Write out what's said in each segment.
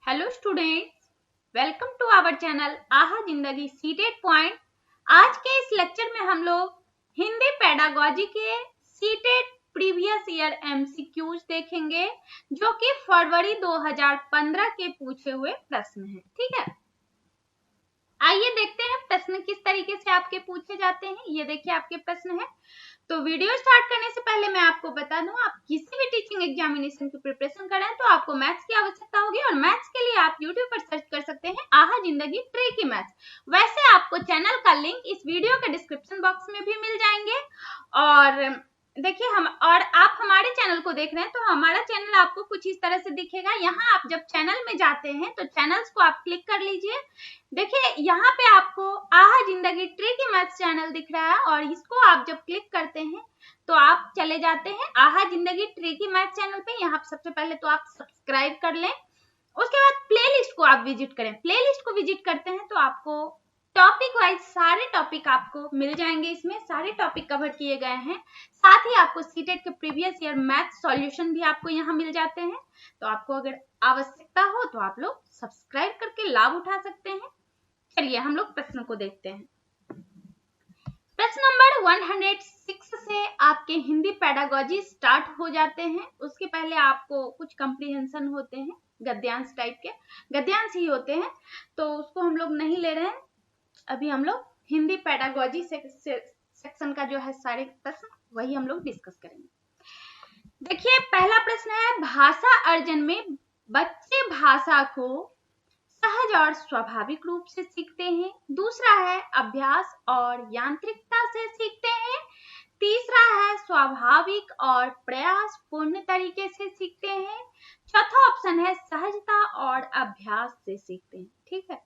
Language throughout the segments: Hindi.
Hello students, welcome to our channel Aaha Zindagi CTET point. आज के इस लेक्चर में हम लोग हिंदी पेडागोजी के सीटेट प्रीवियस ईयर एमसीक्यूज देखेंगे जो कि फरवरी 2015 के पूछे हुए प्रश्न हैं। ठीक है, आइए देखते हैं प्रश्न किस तरीके से आपके पूछे जाते हैं। ये देखिए आपके प्रश्न है। तो वीडियो स्टार्ट करने से पहले मैं आपको बता दूं, आप किसी भी टीचिंग एग्जामिनेशन की प्रिपरेशन कर रहे हैं तो आपको मैथ्स की आवश्यकता होगी और मैथ्स के लिए आप YouTube पर सर्च कर सकते हैं आहा जिंदगी ट्रिकी मैथ्स। वैसे आपको चैनल का लिंक इस वीडियो के डिस्क्रिप्शन बॉक्स में भी मिल जाएंगे। और देखिए आप हमारे चैनल को देख रहे हैं तो हमारा चैनल आपको कुछ इस तरह से दिखेगा। यहाँ आप जब चैनल में जाते हैं तो चैनल्स को आप क्लिक कर लीजिए। देखिए यहाँ पे आपको आहा जिंदगी ट्रिकी मैथ्स चैनल दिख रहा है और इसको आप जब क्लिक करते हैं तो आप चले जाते हैं आहा जिंदगी ट्रिकी मैथ्स चैनल पे। यहाँ सबसे पहले तो आप सब्सक्राइब कर लें, उसके बाद प्लेलिस्ट को आप विजिट करें। प्लेलिस्ट को विजिट करते हैं तो आपको टॉपिक वाइज सारे टॉपिक आपको मिल जाएंगे। इसमें सारे टॉपिक कवर किए गए हैं। साथ ही आपको सीटेट के प्रीवियस ईयर मैथ सॉल्यूशन भी आपको यहाँ मिल जाते हैं। तो आपको अगर आवश्यकता हो तो आप लोग सब्सक्राइब करके लाभ उठा सकते हैं। चलिए हम लोग प्रश्न को देखते हैं। प्रश्न नंबर 106 से आपके हिंदी पेडागोजी स्टार्ट हो जाते हैं। उसके पहले आपको कुछ कंप्रीहेंशन होते हैं, गद्यांश टाइप के गद्यांश ही होते हैं, तो उसको हम लोग नहीं ले रहे हैं। अभी हम लोग हिंदी पेडागोजी सेक्शन का जो है सारे प्रश्न वही हम लोग डिस्कस करेंगे। देखिए पहला प्रश्न है, भाषा अर्जन में बच्चे भाषा को सहज और स्वाभाविक रूप से सीखते हैं। दूसरा है अभ्यास और यांत्रिकता से सीखते हैं। तीसरा है स्वाभाविक और प्रयास पूर्ण तरीके से सीखते हैं। चौथा ऑप्शन है सहजता और अभ्यास से सीखते हैं। ठीक है,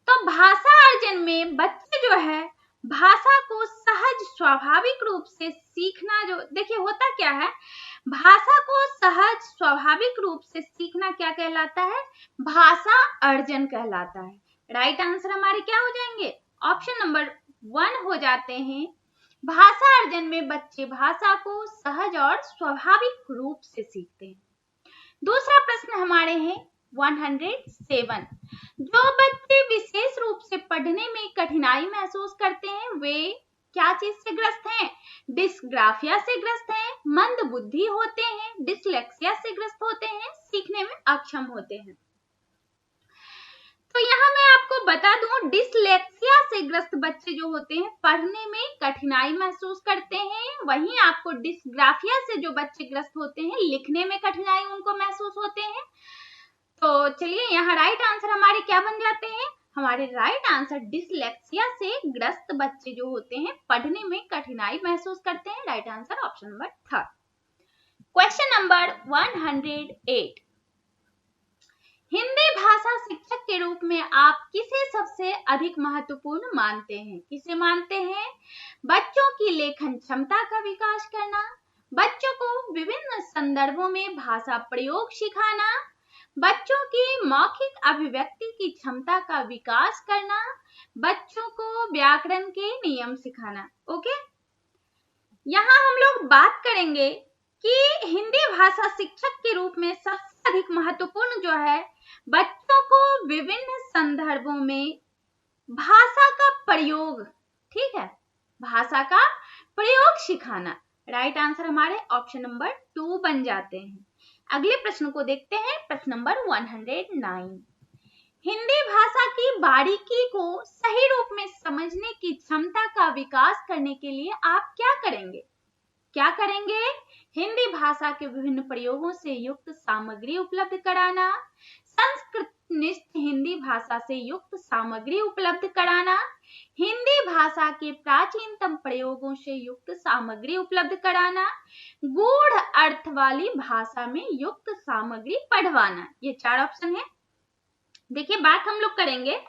तो भाषा अर्जन में बच्चे जो है भाषा को सहज स्वाभाविक रूप से सीखना, जो देखिए होता क्या है, भाषा को सहज स्वाभाविक रूप से सीखना क्या कहलाता है? भाषा अर्जन कहलाता है। राइट आंसर हमारे क्या हो जाएंगे? ऑप्शन नंबर 1 हो जाते हैं। भाषा अर्जन में बच्चे भाषा को सहज और स्वाभाविक रूप से सीखते हैं। दूसरा प्रश्न हमारे हैं 107, जो बच्चे विशेष रूप से पढ़ने में कठिनाई महसूस करते हैं वे क्या चीज से ग्रस्त हैं? डिस्ग्राफिया से ग्रस्त हैं, मंद बुद्धि होते हैं, डिसलेक्सिया से ग्रस्त होते हैं, सीखने में अक्षम होते हैं। तो यहाँ मैं आपको बता दूं, डिसलेक्सिया से ग्रस्त बच्चे जो होते हैं पढ़ने में कठिनाई महसूस करते हैं। वहीं आपको डिस्ग्राफिया से जो बच्चे ग्रस्त होते हैं लिखने में कठिनाई उनको महसूस होते हैं। तो चलिए यहाँ राइट आंसर हमारे क्या बन जाते हैं? हमारे राइट आंसर डिसलेक्सिया से ग्रस्त बच्चे जो होते हैं पढ़ने में कठिनाई महसूस करते हैं। Right answer option number 3। Question number 108, Hindi भाषा शिक्षक के रूप में आप किसे सबसे अधिक महत्वपूर्ण मानते हैं? किसे मानते हैं? बच्चों की लेखन क्षमता का विकास करना, बच्चों को विभिन्न संदर्भों में भाषा प्रयोग सिखाना, बच्चों की मौखिक अभिव्यक्ति की क्षमता का विकास करना, बच्चों को व्याकरण के नियम सिखाना। ओके, यहाँ हम लोग बात करेंगे कि हिंदी भाषा शिक्षक के रूप में सबसे अधिक महत्वपूर्ण जो है बच्चों को विभिन्न संदर्भों में भाषा का प्रयोग, ठीक है, भाषा का प्रयोग सिखाना। राइट आंसर हमारे ऑप्शन नंबर 2 बन जाते हैं। अगले प्रश्न को देखते हैं, प्रश्न नंबर 109, हिंदी भाषा की बारीकी को सही रूप में समझने की क्षमता का विकास करने के लिए आप क्या करेंगे? क्या करेंगे? हिंदी भाषा के विभिन्न प्रयोगों से युक्त सामग्री उपलब्ध कराना, संस्कृतनिष्ठ हिंदी भाषा से युक्त सामग्री उपलब्ध कराना, हिंदी भाषा के प्राचीनतम प्रयोगों से युक्त सामग्री उपलब्ध कराना, गूढ़ अर्थ वाली भाषा में युक्त सामग्री पढ़वाना। ये 4 ऑप्शन है। देखिए बात हम लोग करेंगे,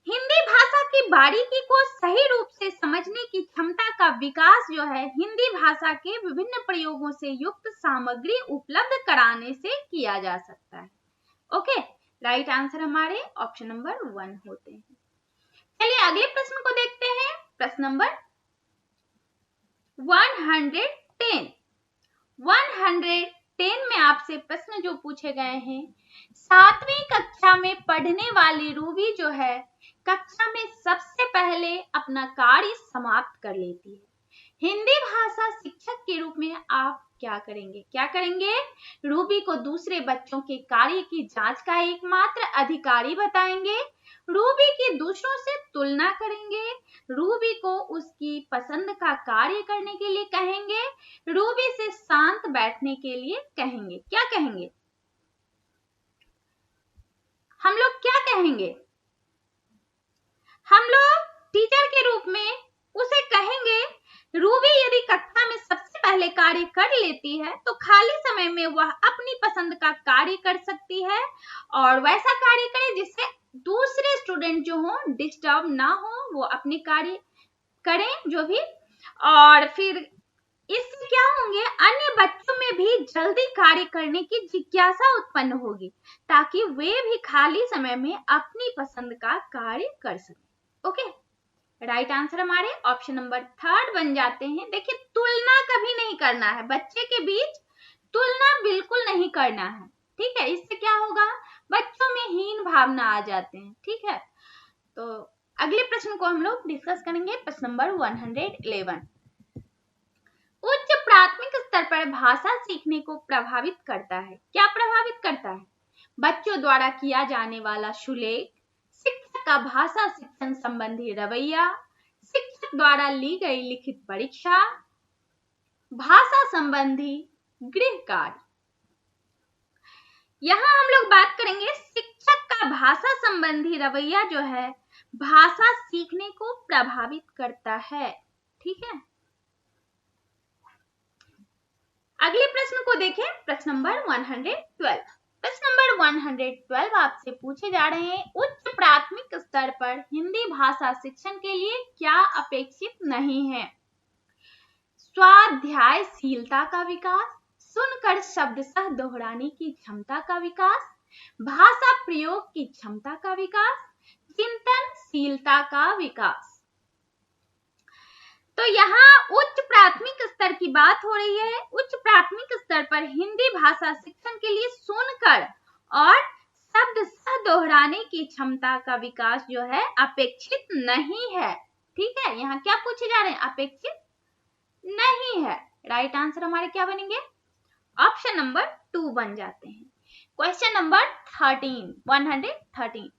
हिंदी भाषा की बारीकी को सही रूप से समझने की क्षमता का विकास जो है हिंदी भाषा के विभिन्न प्रयोगों से युक्त सामग्री उपलब्ध कराने से किया जा सकता है। ओके, राइट आंसर हमारे ऑप्शन नंबर 1 होते हैं। चलिए अगले प्रश्न को देखते हैं, प्रश्न नंबर 110। 10 में आपसे प्रश्न जो पूछे गए हैं, 7वीं कक्षा में पढ़ने वाली रूबी जो है कक्षा में सबसे पहले अपना कार्य समाप्त कर लेती है। हिंदी भाषा शिक्षक के रूप में आप क्या करेंगे? रूबी को दूसरे बच्चों के कार्य की जांच का एकमात्र अधिकारी बताएंगे, रूबी की दूसरों से तुलना करेंगे, रूबी को उसकी पसंद का कार्य करने के लिए कहेंगे, रूबी से शांत बैठने के लिए कहेंगे। क्या कहेंगे? हम लोग क्या कहेंगे? हम लोग टीचर के रूप में उसे कहेंगे, रूबी यदि कक्षा में सबसे पहले कार्य कर लेती है तो खाली समय में वह अपनी पसंद का कार्य कर सकती है और वैसा कार्य करे जिससे दूसरे स्टूडेंट जो हो डिस्टर्ब ना हो, वो अपने कार्य करें जो भी, और फिर इससे क्या होंगे, अन्य बच्चों में भी जल्दी कार्य करने की जिज्ञासा उत्पन्न होगी ताकि वे भी खाली समय में अपनी पसंद का कार्य कर सकें। ओके, राइट आंसर हमारे ऑप्शन नंबर 3 बन जाते हैं। देखिए, तुलना कभी नहीं करना है, बच्चे के बीच तुलना बिल्कुल नहीं करना है, ठीक है। इससे क्या होगा, बच्चों में हीन भावना आ जाते हैं, ठीक है। तो अगले प्रश्न को हम लोग डिस्कस करेंगे, प्रश्न नंबर 111। उच्च प्राथमिक स्तर पर भाषा सीखने को प्रभावित करता है। क्या प्रभावित करता है? बच्चों द्वारा किया जाने वाला शुल्क, शिक्षक का भाषा शिक्षण संबंधी रवैया, शिक्षक द्वारा ली गई लिखित परीक्षा, भाषा संबंधी गृह कार्य। यहाँ हम लोग बात करेंगे शिक्षक का भाषा संबंधी रवैया जो है भाषा सीखने को प्रभावित करता है, ठीक है। अगले प्रश्न को देखें, प्रश्न नंबर 112। प्रश्न नंबर 112 आपसे पूछे जा रहे हैं, उच्च प्राथमिक स्तर पर हिंदी भाषा शिक्षण के लिए क्या अपेक्षित नहीं है? स्वाध्यायशीलता का विकास, सुनकर शब्दशः दोहराने की क्षमता का विकास, भाषा प्रयोग की क्षमता का विकास, चिंतनशीलता का विकास। तो यहाँ उच्च प्राथमिक स्तर की बात हो रही है। उच्च प्राथमिक स्तर पर हिंदी भाषा शिक्षण के लिए सुनकर और शब्द सह दोहराने की क्षमता का विकास जो है अपेक्षित नहीं है, ठीक है। यहाँ क्या पूछे जा रहे हैं? अपेक्षित नहीं है। राइट आंसर हमारे क्या बनेंगे? ऑप्शन नंबर 2 बन जाते हैं। Question number 113।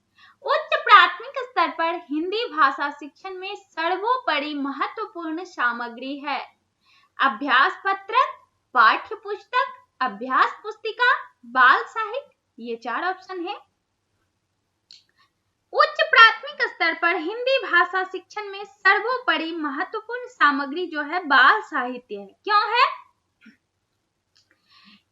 उच्च प्राथमिक स्तर पर हिंदी भाषा शिक्षण में सर्वोपरि महत्वपूर्ण सामग्री है। अभ्यास पत्रक, पाठ्य पुस्तक, अभ्यास पुस्तिका, बाल साहित्य, ये 4 ऑप्शन है। उच्च प्राथमिक स्तर पर हिंदी भाषा शिक्षण में सर्वोपरि महत्वपूर्ण सामग्री जो है बाल साहित्य है। क्यों है?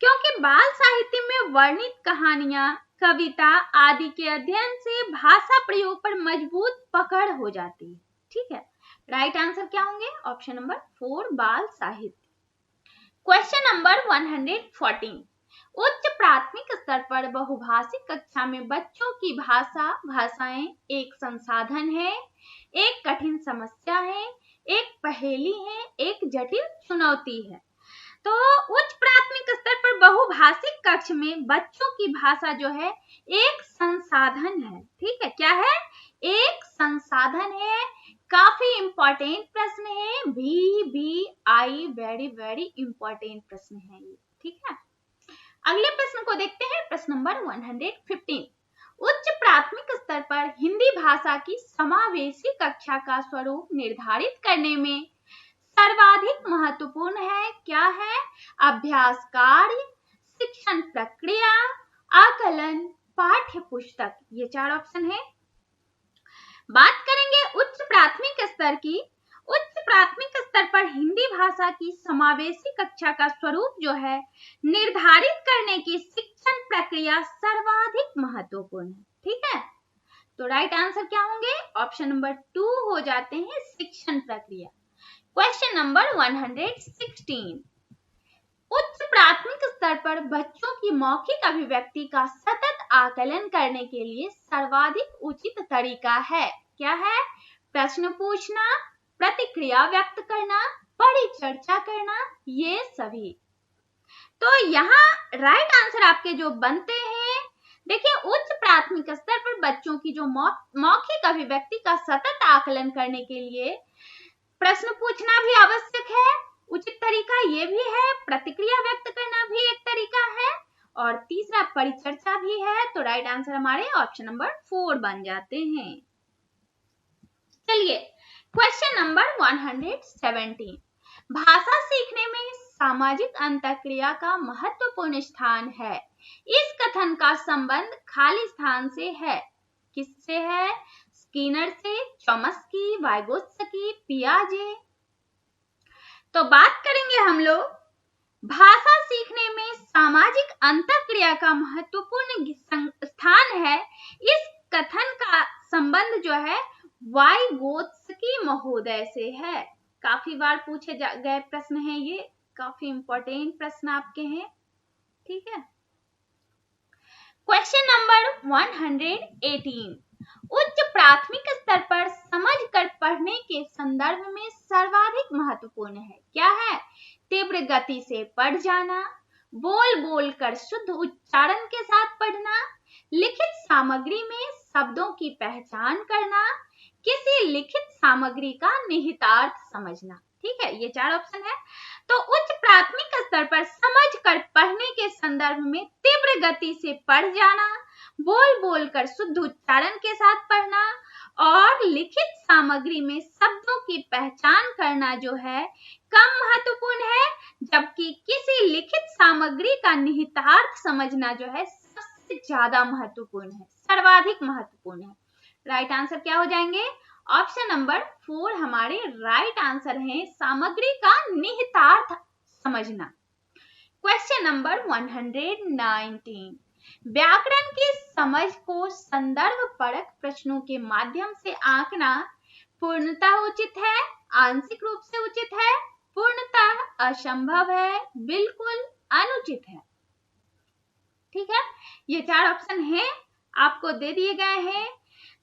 क्योंकि बाल साहित्य में वर्णित कहानियां, कविता आदि के अध्ययन से भाषा प्रयोग पर मजबूत पकड़ हो जाती है, ठीक है। राइट आंसर क्या होंगे? ऑप्शन नंबर 4 बाल साहित्य। Question number 114। उच्च प्राथमिक स्तर पर बहुभाषिक कक्षा में बच्चों की भाषाएं एक संसाधन है, एक कठिन समस्या है, एक पहेली है, एक जटिल चुनौती है। तो उच्च प्राथमिक स्तर पर बहुभाषिक कक्ष में बच्चों की भाषा जो है एक संसाधन है, ठीक है। क्या है? एक संसाधन है। काफी इंपॉर्टेंट प्रश्न है, VBI वेरी वेरी इंपॉर्टेंट प्रश्न है ये, ठीक है। अगले प्रश्न को देखते हैं, प्रश्न नंबर 115। उच्च प्राथमिक स्तर पर हिंदी भाषा की समावेशी कक्षा का स्वरूप निर्धारित करने में सर्वाधिक महत्वपूर्ण है। क्या है? अभ्यास कार्य, शिक्षण प्रक्रिया, आकलन, पाठ्य पुस्तक, ये 4 ऑप्शन है। बात करेंगे उच्च प्राथमिक स्तर की। उच्च प्राथमिक स्तर पर हिंदी भाषा की समावेशी कक्षा का स्वरूप जो है निर्धारित करने की शिक्षण प्रक्रिया सर्वाधिक महत्वपूर्ण है, ठीक है। तो राइट आंसर क्या होंगे? ऑप्शन नंबर 2 हो जाते हैं, शिक्षण प्रक्रिया। Question number 116। उच्च प्राथमिक स्तर पर बच्चों की मौखिक अभिव्यक्ति का सतत आकलन करने के लिए सर्वाधिक उचित तरीका है। क्या है? प्रश्न पूछना, प्रतिक्रिया व्यक्त करना, परिचर्चा करना, ये सभी। तो यहाँ राइट आंसर आपके जो बनते हैं, देखिए उच्च प्राथमिक स्तर पर बच्चों की जो मौखिक अभिव्यक्ति का सतत आकलन करने के लिए प्रश्न पूछना भी आवश्यक है, उचित तरीका ये भी है, प्रतिक्रिया व्यक्त करना भी एक तरीका है, और तीसरा परिचर्चा भी है। तो राइट आंसर हमारे ऑप्शन नंबर 4 बन जाते हैं। चलिए क्वेश्चन नंबर 117, भाषा सीखने में सामाजिक अंतःक्रिया का महत्वपूर्ण स्थान है। इस कथन का संबंध खाली स्थान से है। किससे है? स्किनर से, चॉम्स्की, वाइगोत्स्की, पियाजे। तो बात करेंगे हम लोग, भाषा सीखने में सामाजिक अंतःक्रिया का महत्वपूर्ण स्थान है। इस कथन का संबंध जो है वाइगोत्स्की महोदय से है। काफी बार पूछे गए प्रश्न है, ये काफी इंपॉर्टेंट प्रश्न आपके हैं, ठीक है। क्वेश्चन नंबर 118, उच्च प्राथमिक स्तर पर समझकर पढ़ने के संदर्भ में सर्वाधिक महत्वपूर्ण है। क्या है? तीव्र गति से पढ़ जाना, बोल बोल कर शुद्ध उच्चारण के साथ पढ़ना, लिखित सामग्री में शब्दों की पहचान करना, किसी लिखित सामग्री का निहितार्थ समझना। ठीक है, ये 4 ऑप्शन है। तो उच्च प्राथमिक स्तर पर समझकर पढ़ने के संदर्भ में तीव्र गति से पढ़ जाना, बोल बोल कर शुद्ध उच्चारण के साथ पढ़ना और लिखित सामग्री में शब्दों की पहचान करना जो है कम महत्वपूर्ण है, जबकि किसी लिखित सामग्री का निहितार्थ समझना जो है सबसे ज्यादा महत्वपूर्ण है, सर्वाधिक महत्वपूर्ण है। राइट आंसर क्या हो जाएंगे? ऑप्शन नंबर 4 हमारे राइट आंसर है, सामग्री का निहितार्थ समझना। क्वेश्चन नंबर 119, व्याकरण की समझ को संदर्भ परक प्रश्नों के माध्यम से आंकना पूर्णतः उचित है, आंशिक रूप से उचित है, पूर्णतः असंभव है, बिल्कुल अनुचित है। ठीक है, ये 4 ऑप्शन हैं, आपको दे दिए गए हैं।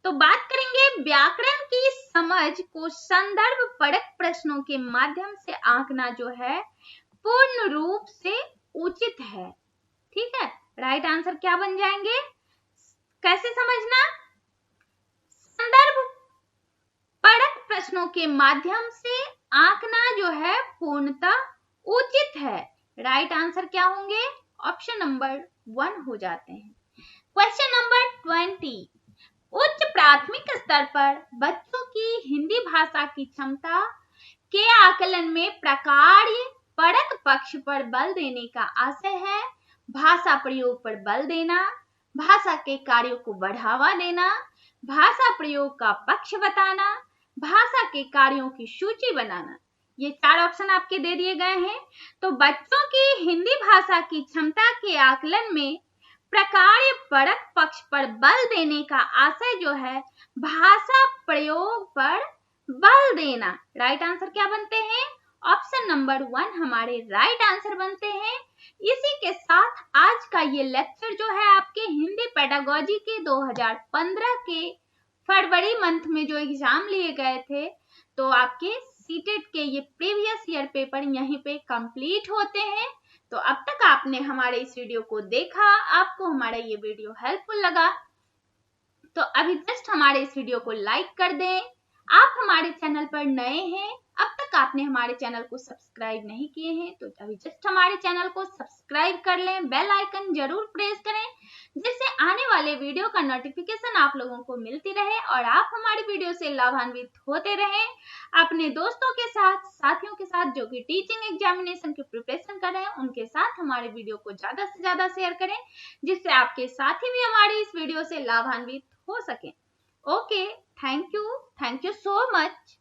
तो बात करेंगे व्याकरण की समझ को संदर्भ परक प्रश्नों के माध्यम से आंकना जो है पूर्ण रूप से उचित है। ठीक है, राइट आंसर क्या बन जाएंगे? कैसे समझना? संदर्भ परक प्रश्नों के माध्यम से आंकना जो है पूर्णतः उचित है। राइट आंसर क्या होंगे? ऑप्शन नंबर 1 हो जाते हैं। क्वेश्चन नंबर 20, उच्च प्राथमिक स्तर पर बच्चों की हिंदी भाषा की क्षमता के आकलन में प्रकार्य परक पक्ष पर बल देने का आशय है। भाषा प्रयोग पर बल देना, भाषा के कार्यों को बढ़ावा देना, भाषा प्रयोग का पक्ष बताना, भाषा के कार्यों की सूची बनाना। ये 4 ऑप्शन आपके दे दिए गए हैं। तो बच्चों की हिंदी भाषा की क्षमता के आकलन में प्रकार्य परक पक्ष पर बल देने का आशय जो है भाषा प्रयोग पर बल देना। राइट आंसर क्या बनते हैं? ऑप्शन नंबर 1 हमारे राइट आंसर बनते हैं। इसी के साथ आज का ये लेक्चर जो है आपके हिंदी पेडागोजी के 2015 के फरवरी मंथ में जो एग्जाम लिए गए थे, तो आपके सीटेट के ये प्रीवियस ईयर पेपर यहीं पे कंप्लीट होते हैं। तो अब तक आपने हमारे इस वीडियो को देखा, आपको हमारा ये वीडियो हेल्पफुल लगा तो अभी जस्ट हमारे इस वीडियो को लाइक कर दें। आप हमारे चैनल पर नए हैं, अब तक आपने हमारे चैनल को सब्सक्राइब नहीं किए हैं तो अभी जस्ट हमारे चैनल को सब्सक्राइब कर लें, बेल आइकन जरूर प्रेस करें जिससे आने वाले वीडियो का नोटिफिकेशन आप लोगों को मिलती रहे और आप हमारी वीडियो से लाभान्वित होते रहें। अपने दोस्तों के साथ, साथियों के साथ जो कि टीचिंग एग्जामिनेशन की प्रिपरेशन कर रहे हैं उनके साथ हमारे वीडियो को ज्यादा से ज्यादा शेयर करें जिससे आपके साथी भी हमारी इस वीडियो से लाभान्वित हो सके। Okay, thank you so much.